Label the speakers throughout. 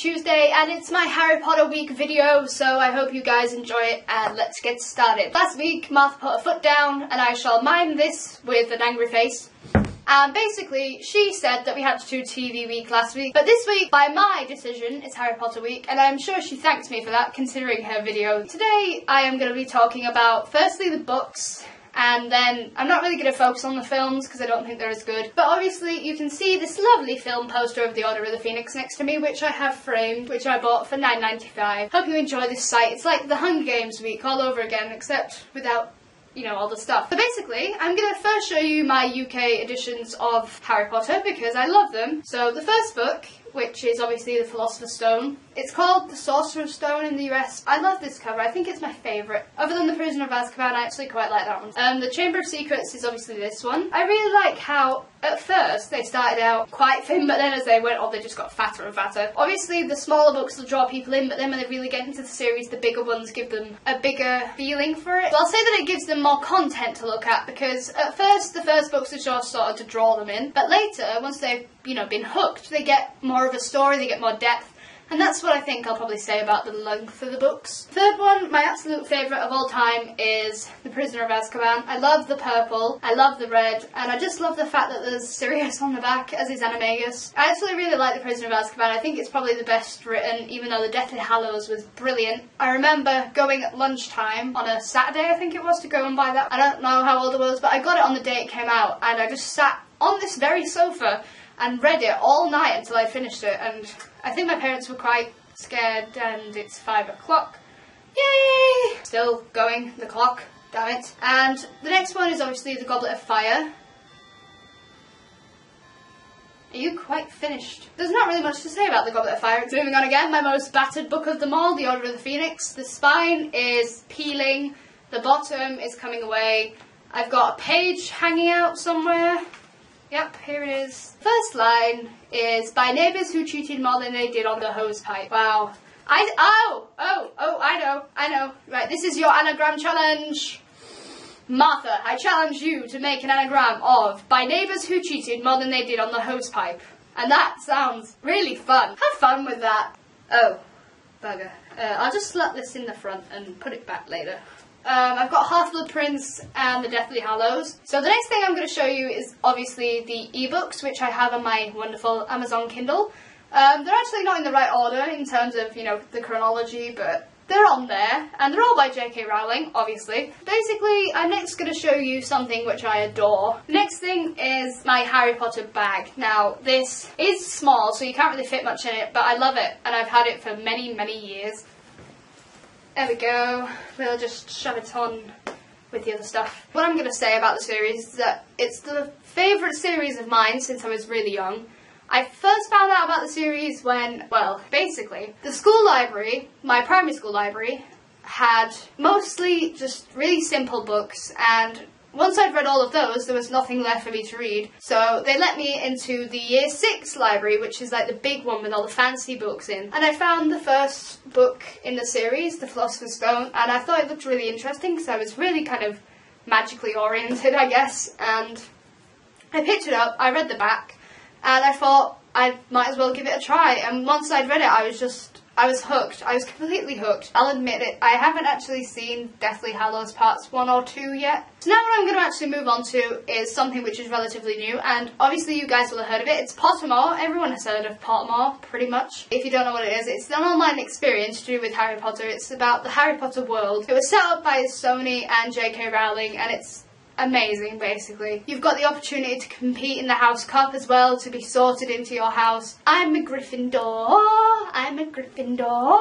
Speaker 1: Tuesday and it's my Harry Potter week video, so I hope you guys enjoy it and let's get started. Last week Martha put her foot down and I shall mime this with an angry face. And basically, she said that we had to do TV week last week, but this week, by my decision, it's Harry Potter week, and I'm sure she thanked me for that, considering her video. Today, I am going to be talking about, firstly, the books, and then I'm not really going to focus on the films, because I don't think they're as good. But obviously, you can see this lovely film poster of the Order of the Phoenix next to me, which I have framed, which I bought for $9.95. Hope you enjoy this site. It's like the Hunger Games week all over again, except without, you know, all the stuff. So basically, I'm going to first show you my UK editions of Harry Potter because I love them. So the first book, which is obviously The Philosopher's Stone. It's called The Sorcerer's Stone in the US. I love this cover. I think it's my favourite. Other than The Prisoner of Azkaban, I actually quite like that one. The Chamber of Secrets is obviously this one. I really like how, at first, they started out quite thin, but then as they went on, they just got fatter and fatter. Obviously, the smaller books will draw people in, but then when they really get into the series, the bigger ones give them a bigger feeling for it. So I'll say that it gives them more content to look at, because at first, the first books are just sort of to draw them in, but later, once they've, you know, been hooked, they get more of a story, they get more depth. And that's what I think I'll probably say about the length of the books. Third one, my absolute favourite of all time is The Prisoner of Azkaban. I love the purple, I love the red, and I just love the fact that there's Sirius on the back, as is Animagus. I actually really like The Prisoner of Azkaban. I think it's probably the best written, even though The Deathly Hallows was brilliant. I remember going at lunchtime on a Saturday, I think it was, to go and buy that. I don't know how old I was, but I got it on the day it came out, and I just sat on this very sofa and read it all night until I finished it, and I think my parents were quite scared, and it's 5 o'clock. Yay! Still going, the clock, damn it. And the next one is obviously The Goblet of Fire. Are you quite finished? There's not really much to say about The Goblet of Fire. Moving on again, my most battered book of them all, The Order of the Phoenix. The spine is peeling, the bottom is coming away. I've got a page hanging out somewhere. Yep, here it is. First line is, by neighbours who cheated more than they did on the hose pipe. Wow. I know. Right, this is your anagram challenge. Martha, I challenge you to make an anagram of, by neighbours who cheated more than they did on the hose pipe. And that sounds really fun. Have fun with that. Oh, bugger. I'll just slap this in the front and put it back later. I've got Half-Blood Prince and The Deathly Hallows. So the next thing I'm going to show you is obviously the ebooks, which I have on my wonderful Amazon Kindle. They're actually not in the right order in terms of, you know, the chronology, but they're on there, and they're all by J.K. Rowling, obviously. Basically, I'm next going to show you something which I adore. The next thing is my Harry Potter bag. Now, this is small, so you can't really fit much in it, but I love it, and I've had it for many, many years. There we go. We'll just shove it on with the other stuff. What I'm going to say about the series is that it's the favourite series of mine since I was really young. I first found out about the series when, well, basically, the school library, my primary school library, had mostly just really simple books, and once I'd read all of those, there was nothing left for me to read. So they let me into the Year 6 library, which is like the big one with all the fancy books in. And I found the first book in the series, The Philosopher's Stone, and I thought it looked really interesting because I was really kind of magically oriented, I guess. And I picked it up, I read the back, and I thought I might as well give it a try. And once I'd read it, I was hooked. I was completely hooked. I'll admit it. I haven't actually seen Deathly Hallows parts 1 or 2 yet. So now what I'm going to actually move on to is something which is relatively new, and obviously you guys will have heard of it. It's Pottermore. Everyone has heard of Pottermore, pretty much. If you don't know what it is, it's an online experience to do with Harry Potter. It's about the Harry Potter world. It was set up by Sony and J.K. Rowling, and it's amazing, basically. You've got the opportunity to compete in the House Cup as well, to be sorted into your house. I'm a Gryffindor. I'm a Gryffindor.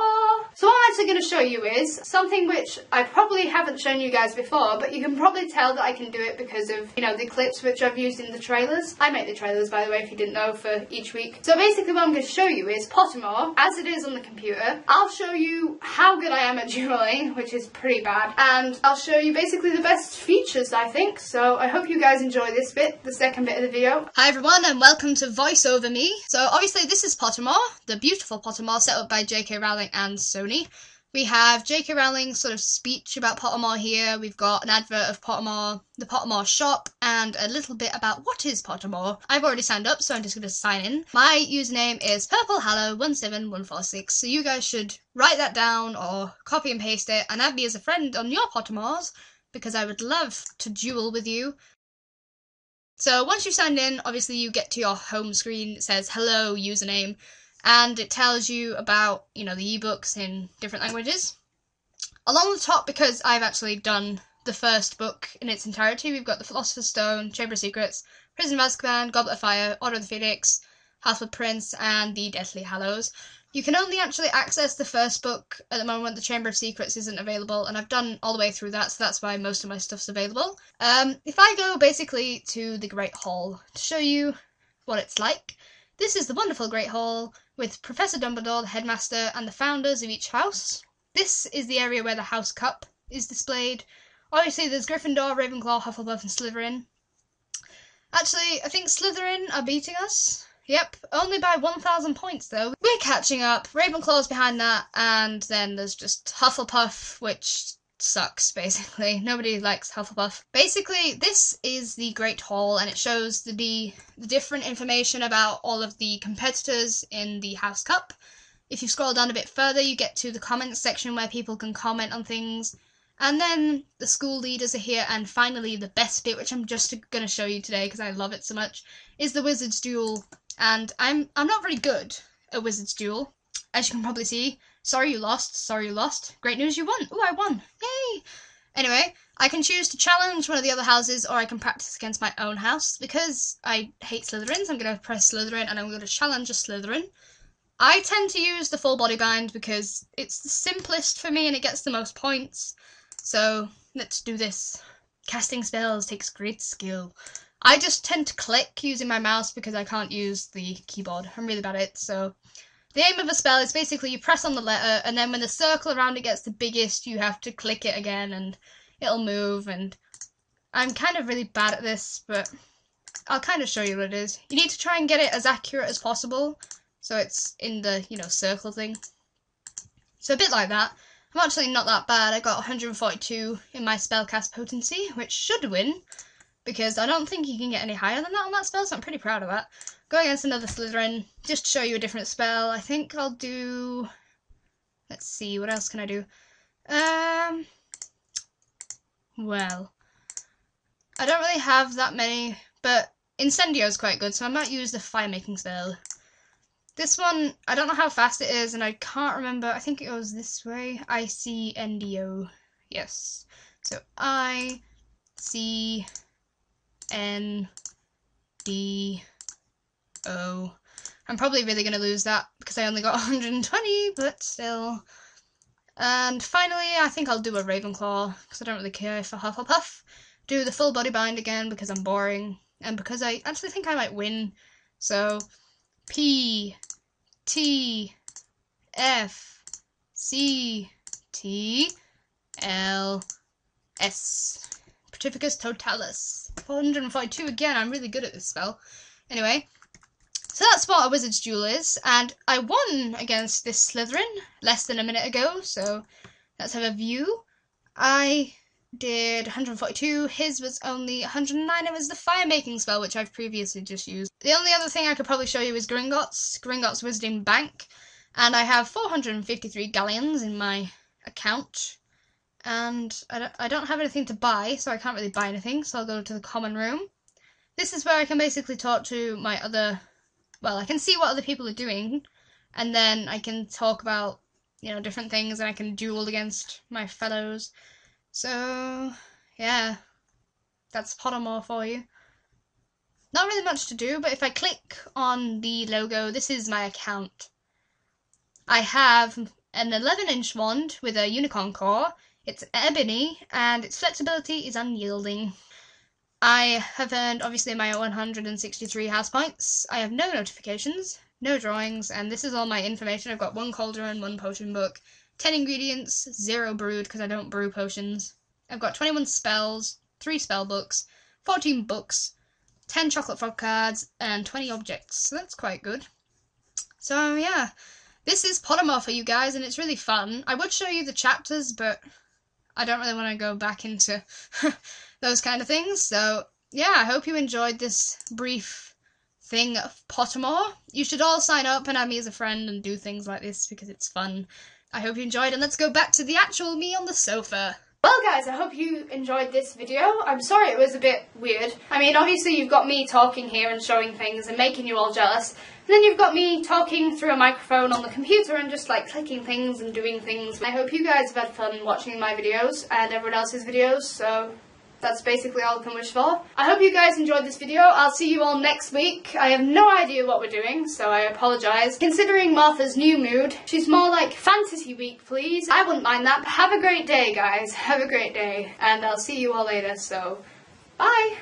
Speaker 1: So what I'm actually going to show you is something which I probably haven't shown you guys before, but you can probably tell that I can do it because of, you know, the clips which I've used in the trailers. I make the trailers, by the way, if you didn't know, for each week. So basically what I'm going to show you is Pottermore, as it is on the computer. I'll show you how good I am at dueling, which is pretty bad, and I'll show you basically the best features, I think. So I hope you guys enjoy this bit, the second bit of the video. Hi everyone, and welcome to Voice Over Me. So obviously this is Pottermore, the beautiful Pottermore set up by J.K. Rowling and Sony. We have J.K. Rowling's sort of speech about Pottermore here. We've got an advert of Pottermore, the Pottermore shop, and a little bit about what is Pottermore. I've already signed up, so I'm just going to sign in. My username is purplehallow17146, so you guys should write that down or copy and paste it and add me as a friend on your Pottermores, because I would love to duel with you. So once you've signed in, obviously you get to your home screen. It says hello username, and it tells you about, the ebooks in different languages. Along the top, because I've actually done the first book in its entirety, we've got The Philosopher's Stone, Chamber of Secrets, Prison of Azkaban, Goblet of Fire, Order of the Phoenix, Half-Blood Prince, and The Deathly Hallows. You can only actually access the first book at the moment. The Chamber of Secrets isn't available, and I've done all the way through that, so that's why most of my stuff's available. If I go basically to the Great Hall to show you what it's like, this is the wonderful Great Hall with Professor Dumbledore, the headmaster, and the founders of each house. This is the area where the House Cup is displayed. Obviously there's Gryffindor, Ravenclaw, Hufflepuff, and Slytherin. Actually, I think Slytherin are beating us. Yep, only by 1,000 points though. We're catching up. Ravenclaw's behind that, and then there's just Hufflepuff, which sucks, basically. Nobody likes Hufflepuff. Basically, this is the Great Hall, and it shows the different information about all of the competitors in the House Cup. If you scroll down a bit further, you get to the comments section where people can comment on things. And then the school leaders are here, and finally the best bit, which I'm just going to show you today because I love it so much, is the Wizard's Duel. And I'm not very good at Wizard's Duel, as you can probably see. Sorry you lost. Sorry you lost. Great news, you won. Ooh, I won. Yay! Anyway, I can choose to challenge one of the other houses, or I can practice against my own house. Because I hate Slytherins, I'm going to press Slytherin, and I'm going to challenge a Slytherin. I tend to use the full body bind because it's the simplest for me and it gets the most points. So, let's do this. Casting spells takes great skill. I just tend to click using my mouse because I can't use the keyboard. I'm really bad at it, so... The aim of a spell is basically you press on the letter, and then when the circle around it gets the biggest, you have to click it again, and it'll move, and I'm kind of really bad at this, but I'll kind of show you what it is. You need to try and get it as accurate as possible, so it's in the, circle thing. So a bit like that. I'm actually not that bad. I got 142 in my spellcast potency, which should win, because I don't think you can get any higher than that on that spell, so I'm pretty proud of that. Going against another Slytherin, just to show you a different spell. I think I'll do... Let's see, what else can I do? Well, I don't really have that many, but Incendio is quite good, so I might use the fire-making spell. This one, I don't know how fast it is, and I can't remember. I think it goes this way. I-C-N-D-O. Yes. So I-C-N-D-O. I'm probably really going to lose that because I only got 120, but still. And finally, I think I'll do a Ravenclaw because I don't really care for Hufflepuff. Do the full body bind again because I'm boring, and because I actually think I might win. So, P, T, F, C, T, L, S. Pacificus Totalis. 442 again, I'm really good at this spell. Anyway, so that's what a Wizard's Duel is, and I won against this Slytherin less than a minute ago, so let's have a view. I did 142, his was only 109, it was the fire-making spell, which I've previously just used. The only other thing I could probably show you is Gringotts Wizarding Bank, and I have 453 galleons in my account, and I don't have anything to buy, so I can't really buy anything, so I'll go to the common room. This is where I can basically talk to my other, well, I can see what other people are doing, and then I can talk about, different things, and I can duel against my fellows. So, yeah, that's Pottermore for you. Not really much to do, but if I click on the logo, this is my account. I have an 11-inch wand with a unicorn core. It's ebony, and its flexibility is unyielding. I have earned, obviously, my 163 house points. I have no notifications, no drawings, and this is all my information. I've got 1 cauldron, 1 potion book, 10 ingredients, 0 brewed because I don't brew potions. I've got 21 spells, 3 spell books, 14 books, 10 chocolate frog cards, and 20 objects. So that's quite good. So yeah, this is Pottermore for you guys, and it's really fun. I would show you the chapters, but I don't really want to go back into those kind of things. So, yeah, I hope you enjoyed this brief thing of Pottermore. You should all sign up and add me as a friend and do things like this because it's fun. I hope you enjoyed, and let's go back to the actual me on the sofa. Well guys, I hope you enjoyed this video. I'm sorry it was a bit weird. I mean, obviously you've got me talking here and showing things and making you all jealous. And then you've got me talking through a microphone on the computer and just like clicking things and doing things. I hope you guys have had fun watching my videos and everyone else's videos, so that's basically all I can wish for. I hope you guys enjoyed this video. I'll see you all next week. I have no idea what we're doing, so I apologise. Considering Martha's new mood, she's more like fantasy week, please. I wouldn't mind that. Have a great day, guys. Have a great day. And I'll see you all later, so bye.